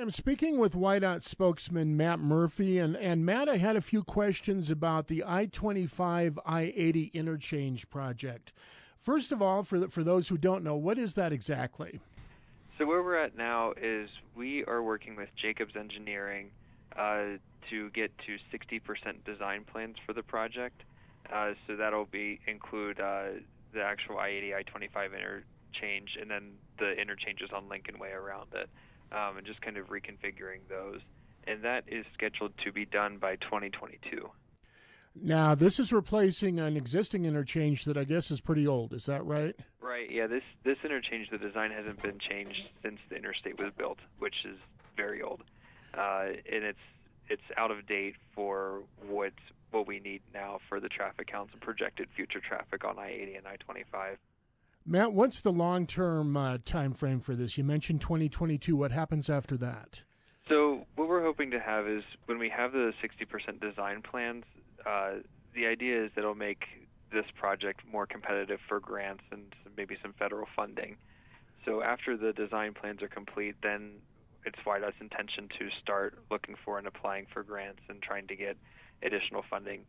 I'm speaking with WYDOT spokesman Matt Murphy, and Matt, I had a few questions about the I25 I80 Interchange Project. First of all, for those who don't know, what is that exactly? So where we're at now is we are working with Jacobs Engineering to get to 60% design plans for the project. So that'll include the actual I80, I25 interchange, and then the interchanges on Lincoln Way around it. And just kind of reconfiguring those. And that is scheduled to be done by 2022. Now, this is replacing an existing interchange that I guess is pretty old. Is that right? Right, yeah. This interchange, the design hasn't been changed since the interstate was built, which is very old. And it's out of date for what we need now for the traffic counts and projected future traffic on I-80 and I-25. Matt, what's the long-term time frame for this? You mentioned 2022. What happens after that? So what we're hoping to have is when we have the 60% design plans, the idea is that it'll make this project more competitive for grants and maybe some federal funding. So after the design plans are complete, then it's WYDOT's intention to start looking for and applying for grants and trying to get additional funding.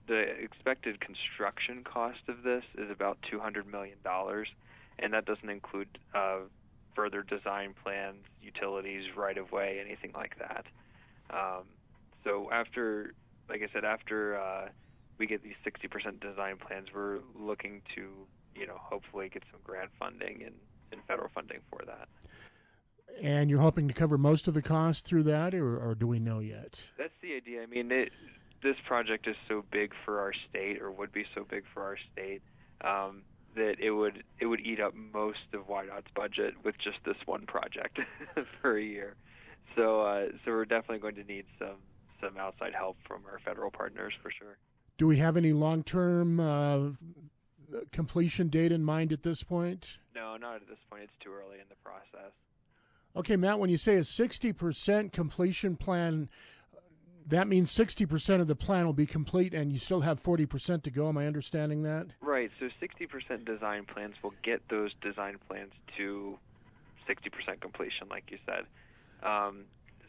The expected construction cost of this is about $200 million, and that doesn't include further design plans, utilities, right-of-way, anything like that. So after we get these 60% design plans, we're looking to, hopefully get some grant funding and federal funding for that. And you're hoping to cover most of the cost through that, or do we know yet? That's the idea. I mean, this project is so big for our state, or would be so big for our state, that it would eat up most of WYDOT's budget with just this one project for a year. So we're definitely going to need some outside help from our federal partners for sure. Do we have any long-term completion date in mind at this point? No, not at this point. It's too early in the process. Okay, Matt, when you say a 60% completion plan, that means 60% of the plan will be complete and you still have 40% to go. Am I understanding that? Right. So 60% design plans will get those design plans to 60% completion, like you said.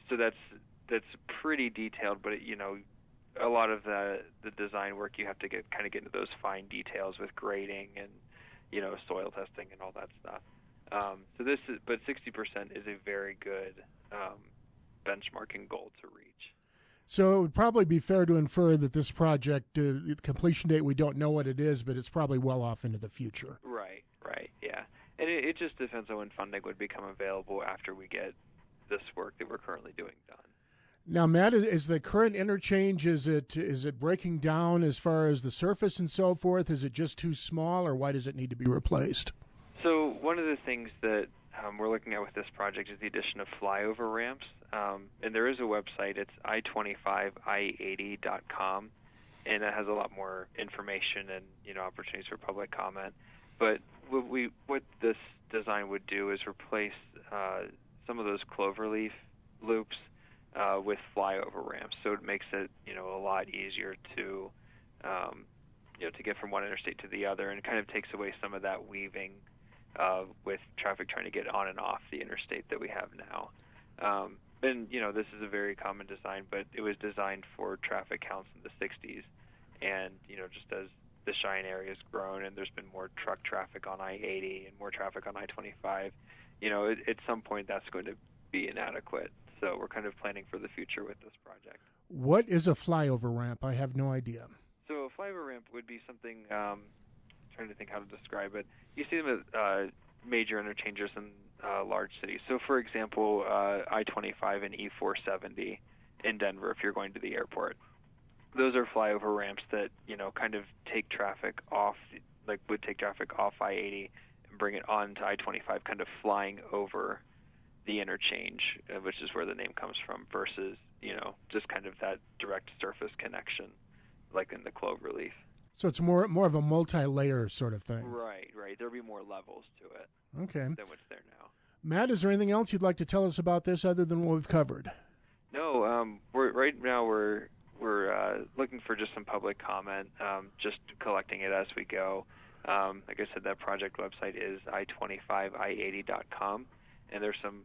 So that's pretty detailed, but a lot of the design work you have to get into those fine details with grading and soil testing and all that stuff. But 60% is a very good benchmarking goal to reach. So it would probably be fair to infer that this project, completion date, we don't know what it is, but it's probably well off into the future. Right, yeah. And it just depends on when funding would become available after we get this work that we're currently doing done. Now, Matt, is the current interchange, is it breaking down as far as the surface and so forth? Is it just too small, or why does it need to be replaced? So one of the things that we're looking at with this project is the addition of flyover ramps. And there is a website. It's I25I80.com, and it has a lot more information and opportunities for public comment. But what this design would do is replace some of those cloverleaf loops with flyover ramps. So it makes it a lot easier to to get from one interstate to the other, and it kind of takes away some of that weaving with traffic trying to get on and off the interstate that we have now. And this is a very common design, but it was designed for traffic counts in the 60s. And just as the Cheyenne area has grown and there's been more truck traffic on I-80 and more traffic on I-25, at some point that's going to be inadequate. So we're kind of planning for the future with this project. What is a flyover ramp? I have no idea. So a flyover ramp would be something, trying to think how to describe it. You see them at major interchanges in large cities. So, for example, I-25 and E-470 in Denver, if you're going to the airport. Those are flyover ramps that, kind of take traffic off, would take traffic off I-80 and bring it on to I-25, kind of flying over the interchange, which is where the name comes from, versus, just kind of that direct surface connection, like in the cloverleaf. So it's more of a multi-layer sort of thing. Right. There'll be more levels to it. Okay. Than what's there now. Matt, is there anything else you'd like to tell us about this other than what we've covered? No. We're looking for just some public comment, just collecting it as we go. Like I said, that project website is I25I80.com, and there's some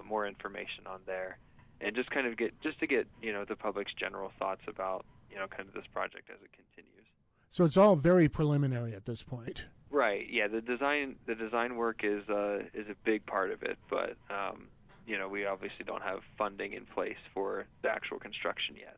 more information on there, and just kind of get the public's general thoughts about kind of this project as it continues. So it's all very preliminary at this point. Right. Yeah. The design work is a big part of it, but we obviously don't have funding in place for the actual construction yet.